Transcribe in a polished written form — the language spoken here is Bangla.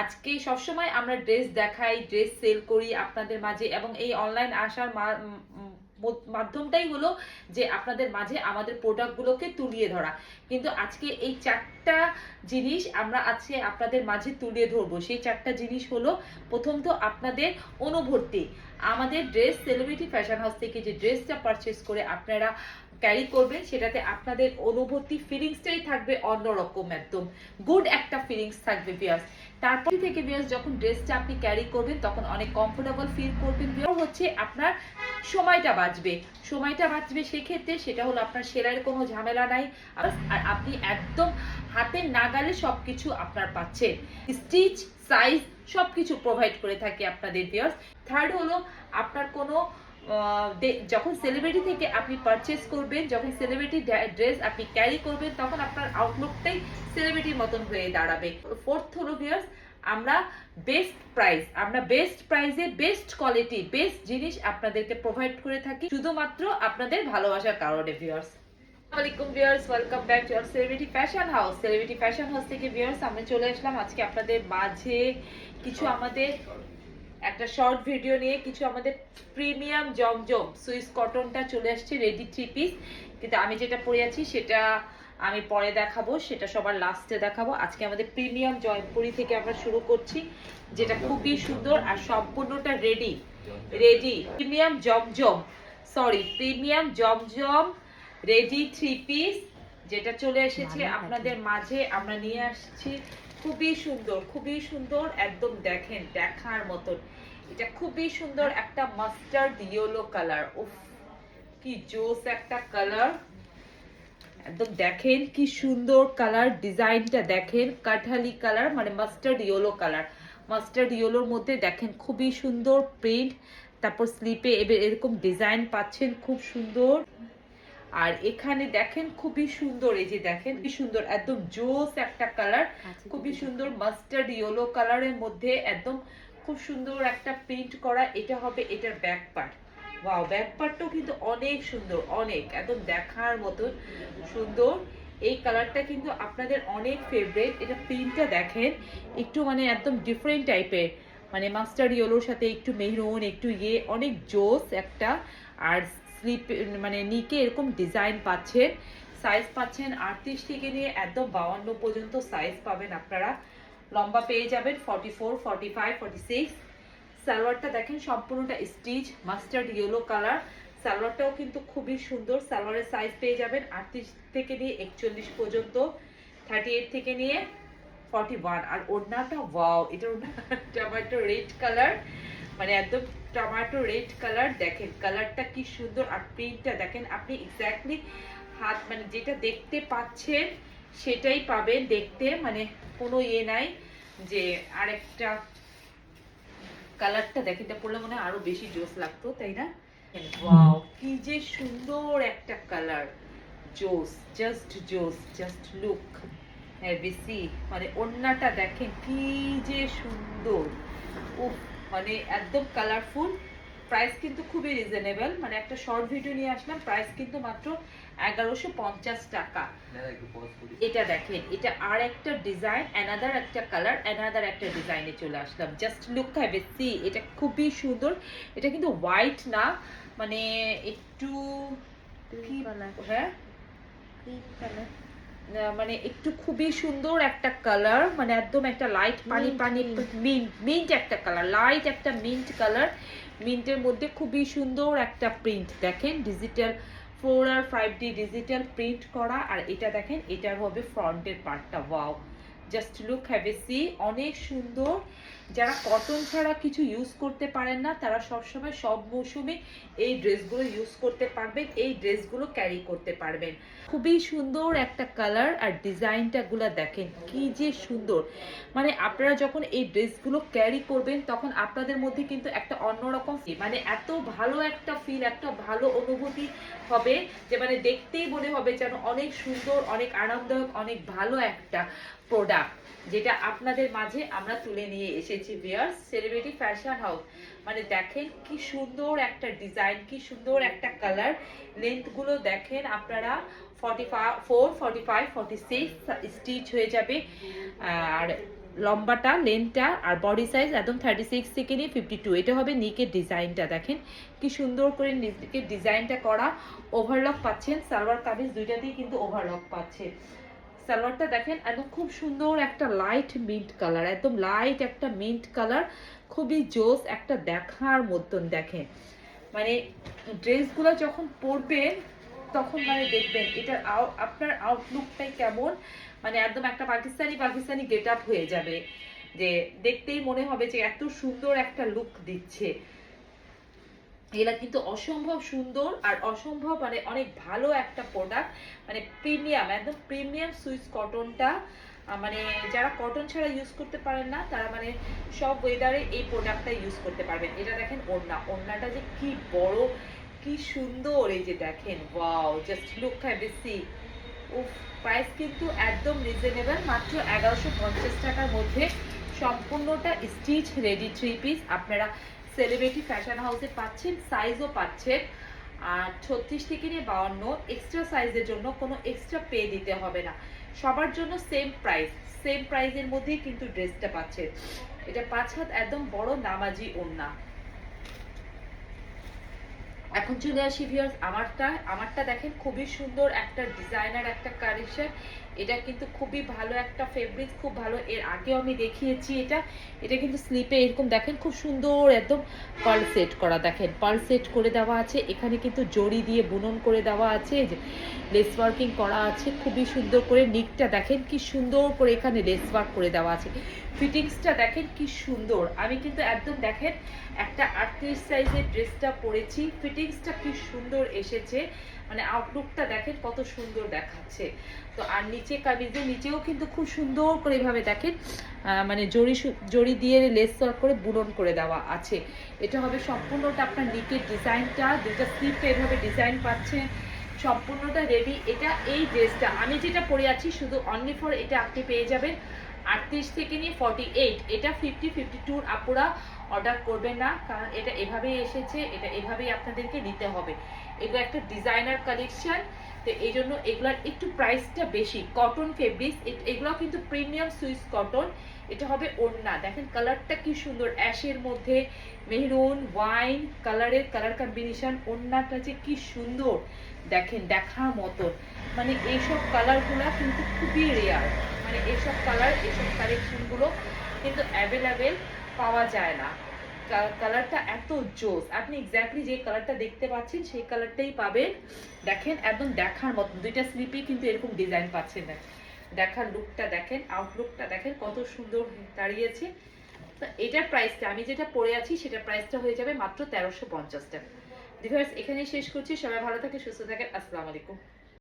আজকে সবসময় আমরা ড্রেস দেখাই, ড্রেস সেল করি আপনাদের মাঝে, এবং এই অনলাইন আসার মাধ্যমটাই হলো যে আপনাদের মাঝে আমাদের প্রোডাক্টগুলোকে তুলিয়ে ধরা। কিন্তু আজকে এই চারটা জিনিস আমরা আজকে আপনাদের মাঝে তুলিয়ে ধরবো। সেই চারটা জিনিস হলো, প্রথম তো আপনাদের অনুভূতি। আমাদের ড্রেস সেলিব্রিটি ফ্যাশন হাউস থেকে যে ড্রেসটা পারচেস করে আপনারা ক্যারি করবেন, সেটাতে আপনাদের অনুভূতি ফিলিংসটাই থাকবে অন্যরকম, একদম গুড একটা ফিলিংস থাকবে ভিউয়ার্স। তারপর থেকে ভিউয়ার্স যখন ড্রেসটা আপনি ক্যারি করবেন তখন অনেক কমফোর্টেবল ফিল করবেন। হচ্ছে আপনার সময়টা বাঁচবে সেক্ষেত্রে সেটা হলো আপনার সেলাইয়ের কোনো ঝামেলা নাই, আর আপনি একদম হাতের নাগালে সবকিছু আপনার পাচ্ছেন। স্টিচ, সাইজ সবকিছু প্রোভাইড করে থাকি আপনাদের ভিউয়ার্স। থার্ড হলো আপনার কোনো যখন সেলিব্রিটি থেকে আপনি পারচেস করবেন, যখন সেলিব্রিটি ড্রেস আপনি ক্যারি করবেন, তখন আপনার আউটলুকটাই সেলিব্রিটির মতন হয়ে দাঁড়াবে। ফোর্থ হলো ভিউয়ার্স, আমরা বেস্ট প্রাইসে বেস্ট কোয়ালিটি বেস্ট জিনিস আপনাদেরকে প্রোভাইড করে থাকি, শুধুমাত্র আপনাদের ভালোবাসার কারণে ভিউয়ার্স। আসসালামাইকুম viewers, welcome back to our celebrity fashion house. Celebrity fashion house থেকে ভিউয়ার্স আমরা চলে আসলাম আজকে আপনাদের মাঝে কিছু আমাদের একটা শর্ট ভিডিও নিয়ে, কিছু আমাদের প্রিমিয়াম জমজম সুইস কটনটা চলে আসছে রেডি 3 পিস। কিন্তু আমি যেটা পরে আছি সেটা আমি পরে দেখাবো, সেটা সবার লাস্টে দেখাবো। আজকে আমাদের প্রিমিয়াম জয়পুরি থেকে আমরা শুরু করছি, যেটা খুবই সুন্দর আর সম্পূর্ণটা রেডি প্রিমিয়াম জমজম রেডি 3 পিস, যেটা চলে এসেছে আপনাদের মাঝে। আমরা নিয়ে আসছি খুবই সুন্দর একদম, দেখেন দেখার মতন। এটা খুবই সুন্দর একটা মাস্টার্ড ইয়েলো কালার। উফ, কি জোস একটা কালার, একদম দেখেন কি সুন্দর কালার। ডিজাইনটা দেখেন, কাঠালি কালার মানে মাস্টার্ড ইয়েলোর মধ্যে দেখেন খুবই সুন্দর প্রিন্ট। তারপর স্লিপে এরকম ডিজাইন পাচ্ছেন, খুব সুন্দর। আর এখানে দেখেন খুবই সুন্দর, এই যে দেখেন কি সুন্দর, একদম জোস একটা কালার, খুবই সুন্দর মাস্টার্ড ইয়েলো কালারের মধ্যে একদম খুব সুন্দর একটা প্রিন্ট করা। এটা হবে এটার ব্যাক পার্ট। ওয়াও, ব্যাক পার্টটাও কিন্তু অনেক সুন্দর, অনেক একদম দেখার মতন সুন্দর। এই কালারটা কিন্তু আপনাদের অনেক ফেভারিট। এটা প্রিন্টটা দেখেন একটু মানে একদম ডিফারেন্ট টাইপের, মানে মাস্টার্ড ইয়েলোর সাথে একটু মেহরুন, একটু অনেক জোস একটা। আর স্লিপ মানে নিকে এরকম ডিজাইন পাচ্ছেন, সাইজ পাচ্ছেন 38 থেকে নিয়ে একদম 52 পর্যন্ত সাইজ পাবেন আপনারা। লম্বা পেয়ে যাবেন 44, 45, 46। সালোয়ারটা দেখেন সম্পূর্ণটা স্টিচ মাস্টার্ড ইয়েলো কালার। সালোয়ারটাও কিন্তু খুবই সুন্দর। সালোয়ারের সাইজ পেয়ে যাবেন 38 থেকে নিয়ে 41 পর্যন্ত, 38 থেকে নিয়ে 41। আর ওড়নাটা ওয়াও, এটা টমেটো রেড কালার, মানে একদম টমেটো রেড কালার। দেখেন কালারটা কি সুন্দর, আর প্রিন্টটা দেখেন। আপনি এক্স্যাক্টলি হাত মানে যেটা দেখতে পাচ্ছেন সেটাই পাবেন দেখতে, মানে কোনো নাই যে আরেকটা কালারটা দেখেন, এটা পড়লে মনে হয় আরো বেশি জোস লাগতো, তাই না? ওয়াও, কি যে সুন্দর একটা কালার, জাস্ট লুক বেশি, মানে ওড়নাটা দেখেন কি যে সুন্দর। উফ, মানে একদম কালারফুল। প্রাইস কিন্তু খুবই রিজনেবল, মানে একটা শর্ট ভিডিও নিয়ে আসলাম, প্রাইস কিন্তু মাত্র 1150 টাকা। এটা দেখেন, এটা আর একটা ডিজাইন, অ্যানাদার একটা কালার, অ্যানাদার একটা ডিজাইনে চলে আসলাম। জাস্ট লুক হ্যাভ সি, এটা খুবই সুন্দর। এটা কিন্তু হোয়াইট না, মানে একটু হ্যাঁ মানে একটু খুবই সুন্দর একটা কালার, মানে একদম একটা লাইট পানি মিন্ট একটা কালার, লাইট একটা মিন্ট কালার। মিন্টের মধ্যে খুবই সুন্দর একটা প্রিন্ট দেখেন, ডিজিটাল 4 আর 5D ডিজিটাল প্রিন্ট করা। আর এটা দেখেন, এটার হবে ফ্রন্টের পার্টটা। Wow, just look have a see, অনেক সুন্দর। যারা কটন ছাড়া কিছু ইউজ করতে পারেন না, তারা সবসময় সব মৌসুমে এই ড্রেসগুলো ইউজ করতে পারবেন, এই ড্রেসগুলো ক্যারি করতে পারবেন। খুবই সুন্দর একটা কালার, আর ডিজাইনটা গুলা দেখেন কি যে সুন্দর। মানে আপনারা যখন এই ড্রেসগুলো ক্যারি করবেন তখন আপনাদের মধ্যে কিন্তু একটা অন্যরকম মানে এত ভালো একটা ফিল, একটা ভালো অনুভূতি হবে যে মানে দেখতেই মনে হবে যেন অনেক সুন্দর, অনেক আরামদায়ক, অনেক ভালো একটা প্রোডাক্ট, যেটা আপনাদের মাঝে আমরা তুলে নিয়ে এসেছি ভিউয়ার্স সেলিব্রিটি ফ্যাশন হাউস। মানে দেখেন কি সুন্দর একটা ডিজাইন, কি সুন্দর একটা কালার। লেন্থ গুলো দেখেন আপনারা, 44, 45, 46 স্টিচ হয়ে যাবে। আর লম্বাটা লেন্থটা আর বডি সাইজ একদম 36 থেকে নিয়ে 52। এটা হবে নিকের ডিজাইনটা, দেখেন কি সুন্দর করে নিকের ডিজাইনটা করা। ওভারলক পাচ্ছেন, সালোয়ার কামিজ দুইটাতেই কিন্তু ওভারলক পাচ্ছেন। সালোয়ারটা দেখেন একদম খুব সুন্দর একটা লাইট মিন্ট কালার, একদম লাইট একটা মিন্ট কালার, খুবই জোস একটা দেখার মতন। দেখেন মানে ড্রেসগুলো যখন পরবেন তখন মানে দেখবেন এটার আপনার আউটলুকটাই কেমন, মানে একদম একটা পাকিস্তানি গেট আপ হয়ে যাবে, যে দেখতেই মনে হবে যে এত সুন্দর একটা লুক দিচ্ছে। এগুলা কিন্তু অসম্ভব সুন্দর আর অসম্ভব মানে অনেক ভালো একটা প্রোডাক্ট, মানে প্রিমিয়াম, একদম প্রিমিয়াম সুইস কটনটা। মানে যারা কটন ছাড়া ইউজ করতে পারেন না তারা মানে সব ওয়েদারে এই প্রোডাক্টটা ইউজ করতে পারবেন। এটা দেখেন ওড়নাটা যে কি বড়, কি সুন্দর, এই যে দেখেন wow, just look have a see. উফ, প্রাইস কিন্তু একদম রিজনেবল, মাত্র 1150 টাকার মধ্যে সম্পূর্ণটা স্টিচ রেডি 3 পিস আপনারা সেলিব্রিটি ফ্যাশন হাউসে পাচ্ছেন। সাইজও পাচ্ছেন আর 36 থেকে নিয়ে 52। এক্সট্রা সাইজের জন্য কোনো এক্সট্রা পে দিতে হবে না, সবার জন্য সেম প্রাইসের মধ্যেই কিন্তু ড্রেসটা পাচ্ছেন। এটা 5 হাত একদম বড় নামাজি ওড়না। এখন চলে আসি ভিউয়ার্স আমারটা দেখেন খুবই সুন্দর একটা ডিজাইনার একটা কালেকশন। এটা কিন্তু খুবই ভালো একটা ফেব্রিক, খুব ভালো, এর আগেও আমি দেখিয়েছি। এটা কিন্তু স্লিপে এরকম দেখেন খুব সুন্দর একদম পার্ল সেট করা, দেখেন পার্ল সেট করে দেওয়া আছে, এখানে কিন্তু জড়ি দিয়ে বুনন করে দেওয়া আছে, লেস ওয়ার্কিং করা আছে খুবই সুন্দর করে। নিকটা দেখেন কি সুন্দর করে এখানে লেস ওয়ার্ক করে দেওয়া আছে। ফিটিংসটা দেখেন কি সুন্দর, আমি কিন্তু একদম দেখেন একটা 38 সাইজের ড্রেসটা পরেছি, ফিটিংসটা কি সুন্দর এসেছে, মানে আউটলুকটা দেখেন কত সুন্দর দেখাচ্ছে। তো আর নিচে কামিজের নিচেও কিন্তু খুব সুন্দর করে এভাবে দেখেন মানে জড়ি দিয়ে লেস ওয়ার্ক করে বুনন করে দেওয়া আছে। এটা হবে সম্পূর্ণটা আপনার নিকের ডিজাইনটা, দুটো স্লিপটা এভাবে ডিজাইন পাচ্ছে, সম্পূর্ণটা রেডি। এটা এই ড্রেসটা আমি যেটা পরে আছি শুধু অনলি ফর এটা আপনি পেয়ে যাবেন 38 থেকে নিয়ে 48। এটা 52 আপুরা অর্ডার করবেন না, কারণ এটা এভাবেই এসেছে, এটা এভাবেই আপনাদেরকে নিতে হবে। এগুলো একটা ডিজাইনার কালেকশন, তো এই জন্য এগুলোর একটু প্রাইসটা বেশি। কটন ফেব্রিক্স, এগুলো কিন্তু প্রিমিয়াম সুইস কটন। এটা হবে ওড়না, দেখেন কালারটা কি সুন্দর, অ্যাশের মধ্যে মেহরুন ওয়াইন কালারের কালার কম্বিনেশন। ওড়নাটা যে কি সুন্দর দেখেন, দেখার মতন, মানে এইসব কালারগুলো কিন্তু খুবই রেয়ার, মানে এইসব কালেকশনগুলো কিন্তু অ্যাভেলেবেল পাওয়া যায় না। কালারটা এত জোস, আপনি এক্স্যাক্টলি যে কালারটা দেখতে পাচ্ছেন সেই কালারটাই পাবেন। দেখেন একদম দেখার মতো, দুইটা স্লিপে কিন্তু এরকম ডিজাইন পাচ্ছেন না। দেখার লুকটা দেখেন, আউটলুকটা দেখেন কত সুন্দর দাঁড়িয়েছে। তো এটার প্রাইসটা আমি যেটা পরে আছি সেটার প্রাইসটা হয়ে যাবে মাত্র 1350 টাকা। ভিউয়ার্স এখানেই শেষ করছি, সবাই ভালো থাকে, সুস্থ থাকেন, আসসালামু আলাইকুম।